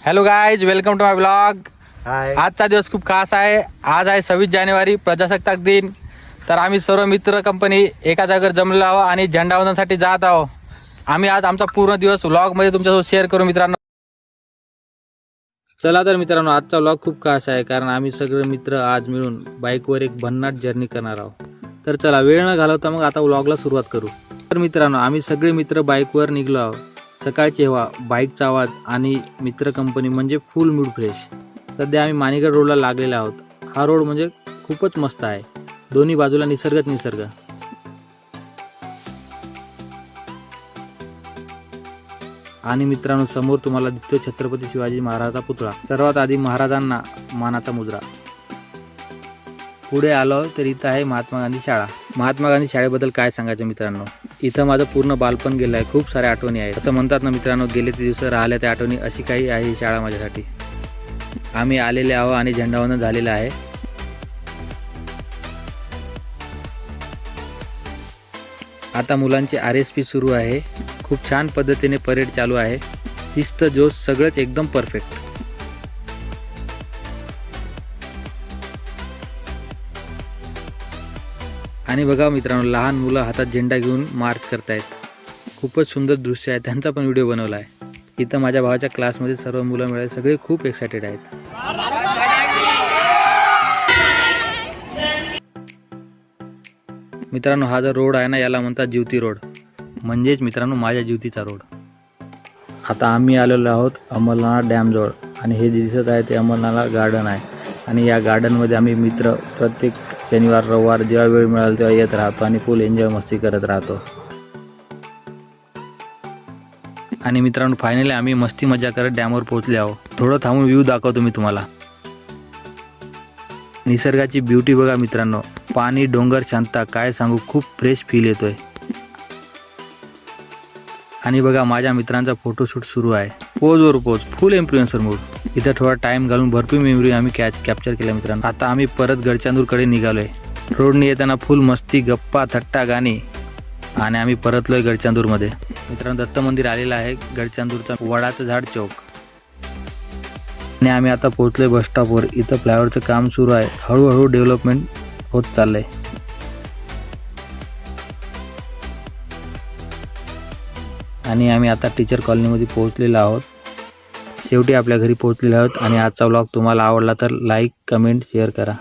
Hello guys, welcome to my blog. Hi. आजचा दिवस खूप खास आहे. आज आहे 26 जानेवारी, प्रजासत्ताक दिन. तर आम्ही सर्व मित्र कंपनी एका जागेवर जमलेलो आहोत आणि झेंडावंदनासाठी जात आहोत. आम्ही आज आमचा पूर्ण दिवस व्लॉगमध्ये तुमच्यासोबत शेअर करू मित्रांनो. चला तर मित्रांनो, आजचा व्लॉग खूप खास आहे कारण आम्ही सगळे मित्र आज मिळून बाईकवर एक भन्नाट जर्नी करणार आहोत. तर चला वेळ न घालवता मग आता व्लॉगला सुरुवात करू. तर मित्रांनो, आम्ही सगळे मित्र बाईकवर निघलो आहोत. सकाळची हवा, बाईकचा आवाज आणि मित्र कंपनी म्हणजे फुल मूड फ्रेश. सध्या आम्ही माणिगड रोडला लागलेले आहोत. हा रोड म्हणजे खूपच मस्त आहे. दोन्ही बाजूला निसर्गच निसर्ग. आणि मित्रांनो, समोर तुम्हाला दिसतो छत्रपती शिवाजी महाराजांचा पुतळा. सर्वात आधी महाराजांना मानाचा मुजरा. पुढे आलो तर इथं आहे महात्मा गांधी शाळा. महात्मा गांधी शाळेबद्दल काय सांगायचं मित्रांनो, इथं माझं पूर्ण बालपण गेलं आहे. खूप साऱ्या आठवणी आहेत. असं म्हणतात ना मित्रांनो, गेले ते दिवस राहिल्या त्या आठवणी, अशी काही आहे ही शाळा माझ्यासाठी. आम्ही आलेले आहोत आणि झेंडावंदन झालेलं आहे. आता मुलांची RSP सुरू आहे. खूप छान पद्धतीने परेड चालू आहे. शिस्त, जोश सगळंच एकदम परफेक्ट. आणि बघा मित्रांनो, लहान मुलं हातात झेंडा घेऊन मार्च करतायत. खूपच सुंदर दृश्य आहे. त्यांचा पण व्हिडिओ बनवला आहे. इथं माझ्या भावाच्या क्लासमध्ये सर्व मुलं मिळाले. सगळे खूप एक्सायटेड आहेत. मित्रांनो, हा जो रोड आहे ना, याला म्हणतात ज्योती रोड. म्हणजेच मित्रांनो, माझ्या ज्योतीचा रोड. आता आम्ही आलेलो आहोत अमरनाथ डॅमजवळ आणि हे दिसत आहे ते अमरनाथ गार्डन आहे. आणि या गार्डनमध्ये आम्ही मित्र प्रत्येक शनिवार रविवार जेव्हा वेळ मिळाला तेव्हा येत राहतो आणि फुल एन्जॉय मस्ती करत राहतो. आणि मित्रांनो, फायनली आम्ही मस्ती मजा करत डॅमवर पोहोचले आहोत. थोडं थांबून व्ह्यू दाखवतो मी तुम्हाला. निसर्गाची ब्युटी बघा मित्रांनो, पाणी, डोंगर, शांतता, काय सांगू, खूप फ्रेश फील येतोय. आणि बघा माझ्या मित्रांचा फोटोशूट सुरू आहे. पोजवर पोज, फुल इन्फ्लुएन्सर मूड. इथं थोडा टाइम घालून भरपूर मेमरी आम्ही कॅप्चर केल्या मित्रांनो. आता आम्ही परत गडचांदूरकडे निघालोय. रोडने येताना फुल मस्ती, गप्पा, थट्टा, गाणी आणि आम्ही परतलोय गडचांदूरमध्ये. मित्रांनो, दत्त मंदिर आलेलं आहे. गडचांदूरचा वडाचं झाड चौक. आणि आम्ही आता पोहोचलोय बस स्टॉपवर. इथं फ्लायओव्हरचं काम सुरू आहे. हळूहळू डेव्हलपमेंट होत चाललंय. आणि आम्ही आता टीचर कॉलनीमध्ये पोहोचलेलो आहोत. शेवटी आपल्या घरी पोहोचलेलो आहोत. आणि आजचा व्लॉग तुम्हाला आवडला तर लाईक, कमेंट, शेअर करा.